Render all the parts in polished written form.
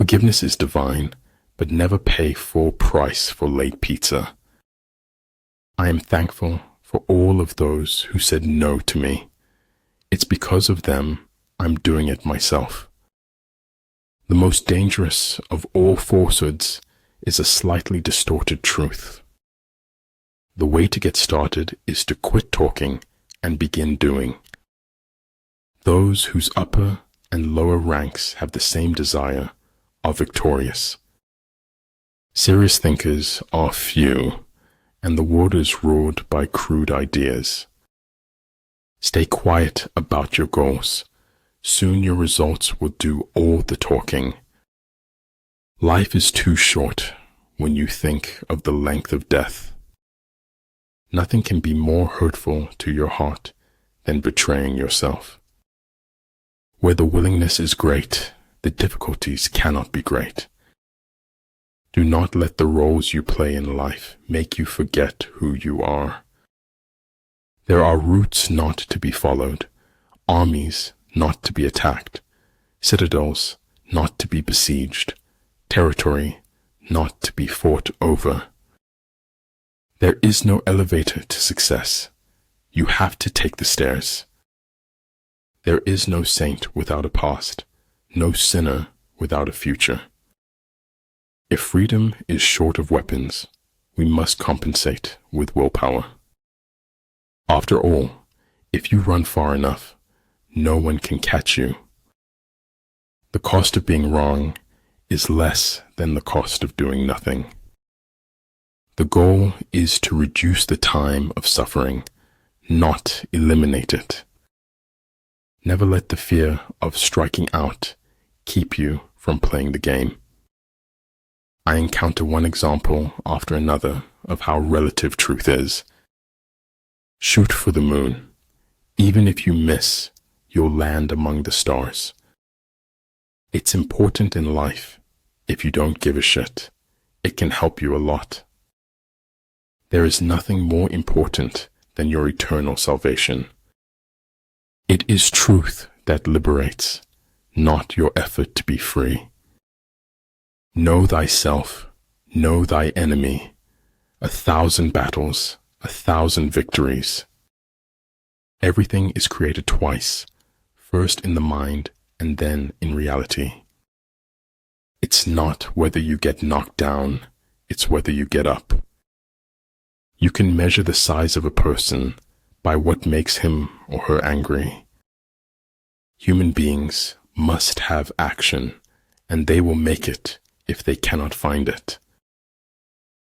Forgiveness is divine, but never pay full price for late pizza. I am thankful for all of those who said no to me. It's because of them I'm doing it myself. The most dangerous of all falsehoods is a slightly distorted truth. The way to get started is to quit talking and begin doing. Those whose upper and lower ranks have the same desire are victorious. Serious thinkers are few, and the world is ruled by crude ideas. Stay quiet about your goals. Soon your results will do all the talking. Life is too short when you think of the length of death. Nothing can be more hurtful to your heart than betraying yourself. Where the willingness is great, the difficulties cannot be great. Do not let the roles you play in life make you forget who you are. There are routes not to be followed, armies not to be attacked, citadels not to be besieged, territory not to be fought over. There is no elevator to success. You have to take the stairs. There is no saint without a past, no sinner without a future. If freedom is short of weapons, we must compensate with willpower. After all, if you run far enough, no one can catch you. The cost of being wrong is less than the cost of doing nothing. The goal is to reduce the time of suffering, not eliminate it. Never let the fear of striking out keep you from playing the game. I encounter one example after another of how relative truth is. Shoot for the moon. Even if you miss, you'll land among the stars. It's important in life. If you don't give a shit, it can help you a lot. There is nothing more important than your eternal salvation. It is truth that liberates, not your effort to be free. Know thyself, know thy enemy. 1,000 battles, 1,000 victories. Everything is created twice, first in the mind and then in reality. It's not whether you get knocked down, it's whether you get up. You can measure the size of a person by what makes him or her angry. Human beings must have action, and they will make it if they cannot find it.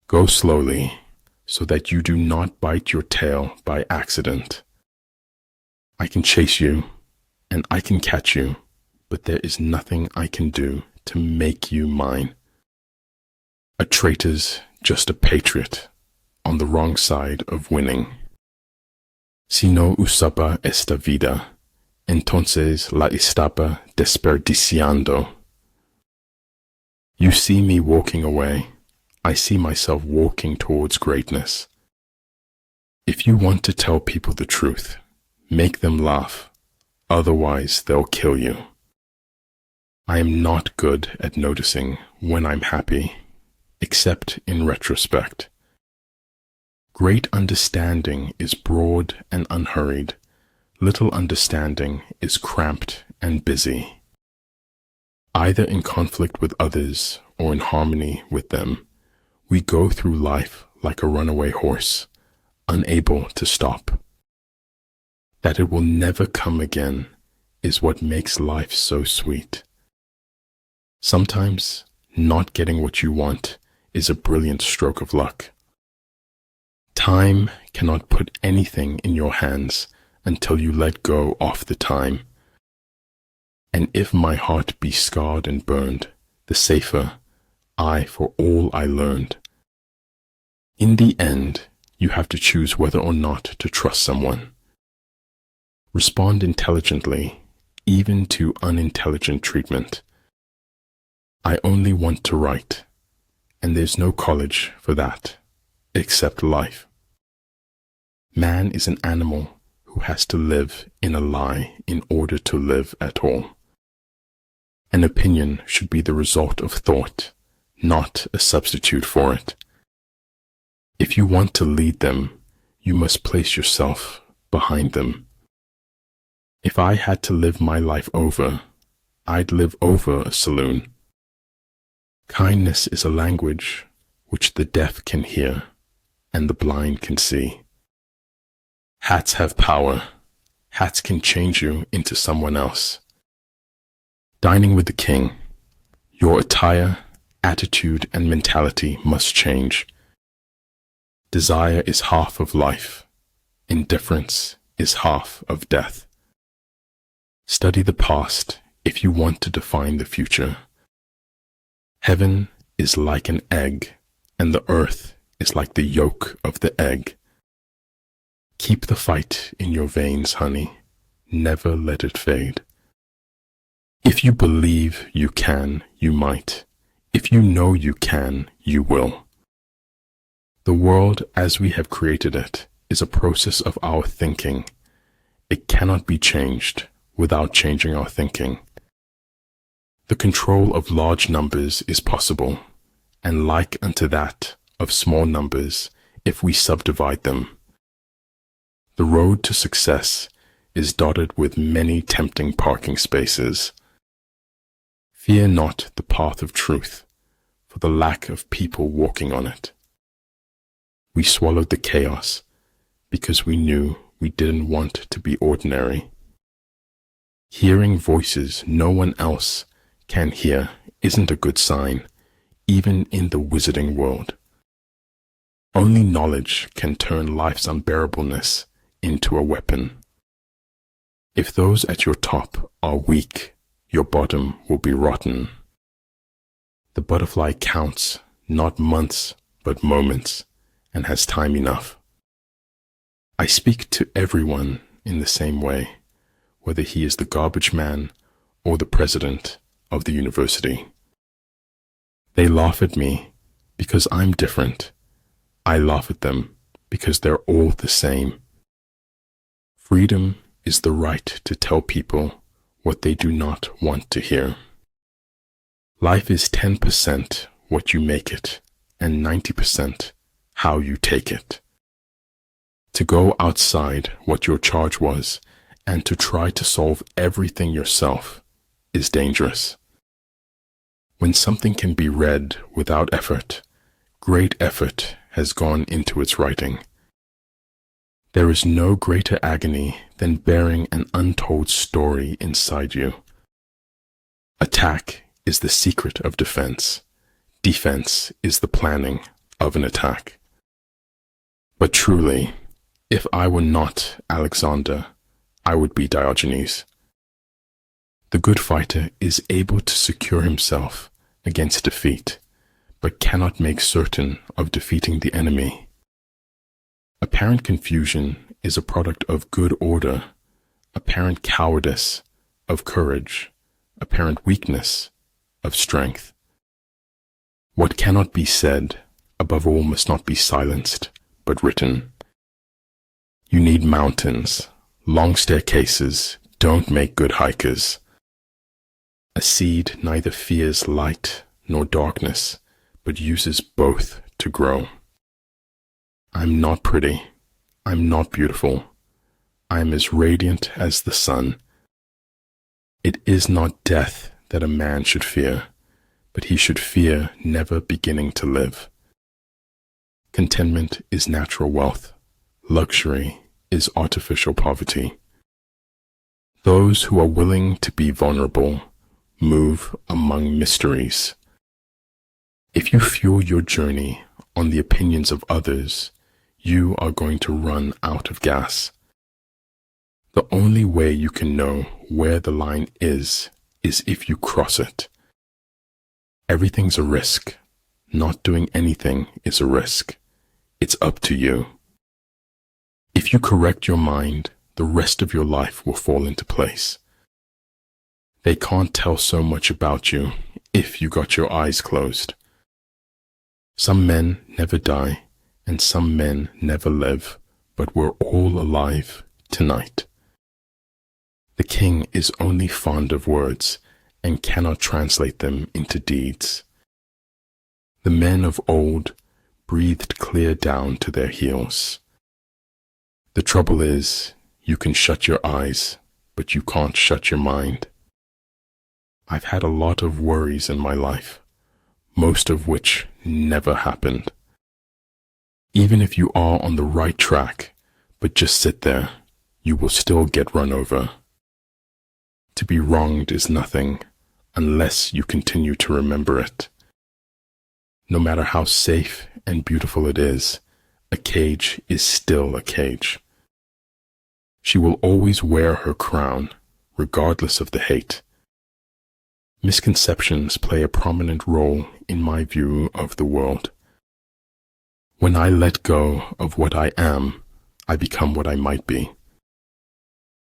Go slowly, so that you do not bite your tail by accident. I can chase you, and I can catch you, but there is nothing I can do to make you mine. A traitor's just a patriot, on the wrong side of winning. Si no usaba esta vida, entonces la estaba desperdiciando. You see me walking away, I see myself walking towards greatness. If you want to tell people the truth, make them laugh, otherwise they'll kill you. I am not good at noticing when I'm happy, except in retrospect. Great understanding is broad and unhurried. Little understanding is cramped and busy. Either in conflict with others or in harmony with them, we go through life like a runaway horse, unable to stop. That it will never come again is what makes life so sweet. Sometimes, not getting what you want is a brilliant stroke of luck. Time cannot put anything in your hands until you let go of the time. And if my heart be scarred and burned, the safer I for all I learned. In the end, you have to choose whether or not to trust someone. Respond intelligently, even to unintelligent treatment. I only want to write, and there's no college for that, except life. Man is an animal who has to live in a lie in order to live at all. An opinion should be the result of thought, not a substitute for it. If you want to lead them, you must place yourself behind them. If I had to live my life over, I'd live over a saloon. Kindness is a language which the deaf can hear and the blind can see. Hats have power. Hats can change you into someone else. Dining with the king, your attire, attitude, and mentality must change. Desire is half of life. Indifference is half of death. Study the past if you want to define the future. Heaven is like an egg, and the earth is like the yolk of the egg. Keep the fight in your veins, honey. Never let it fade. If you believe you can, you might. If you know you can, you will. The world as we have created it is a process of our thinking. It cannot be changed without changing our thinking. The control of large numbers is possible, and like unto that of small numbers if we subdivide them. The road to success is dotted with many tempting parking spaces. Fear not the path of truth, for the lack of people walking on it. We swallowed the chaos because we knew we didn't want to be ordinary. Hearing voices no one else can hear isn't a good sign, even in the wizarding world. Only knowledge can turn life's unbearableness into a weapon. If those at your top are weak, your bottom will be rotten. The butterfly counts not months but moments and has time enough. I speak to everyone in the same way, whether he is the garbage man or the president of the university. They laugh at me because I'm different. I laugh at them because they're all the same. Freedom is the right to tell people what they do not want to hear. Life is 10% what you make it, and 90% how you take it. To go outside what your charge was and to try to solve everything yourself is dangerous. When something can be read without effort, great effort has gone into its writing. There is no greater agony than bearing an untold story inside you. Attack is the secret of defense. Defense is the planning of an attack. But truly, if I were not Alexander, I would be Diogenes. The good fighter is able to secure himself against defeat, but cannot make certain of defeating the enemy. Apparent confusion is a product of good order, apparent cowardice of courage, apparent weakness of strength. What cannot be said, above all, must not be silenced, but written. You need mountains. Long staircases don't make good hikers. A seed neither fears light nor darkness, but uses both to grow. I'm not pretty. I'm not beautiful. I am as radiant as the sun. It is not death that a man should fear, but he should fear never beginning to live. Contentment is natural wealth. Luxury is artificial poverty. Those who are willing to be vulnerable move among mysteries. If you fuel your journey on the opinions of others, you are going to run out of gas. The only way you can know where the line is if you cross it. Everything's a risk. Not doing anything is a risk. It's up to you. If you correct your mind, the rest of your life will fall into place. They can't tell so much about you if you got your eyes closed. Some men never die, and some men never live, but we're all alive tonight. The king is only fond of words, and cannot translate them into deeds. The men of old breathed clear down to their heels. The trouble is, you can shut your eyes, but you can't shut your mind. I've had a lot of worries in my life, most of which never happened. Even if you are on the right track, but just sit there, you will still get run over. To be wronged is nothing unless you continue to remember it. No matter how safe and beautiful it is, a cage is still a cage. She will always wear her crown, regardless of the hate. Misconceptions play a prominent role in my view of the world. When I let go of what I am, I become what I might be.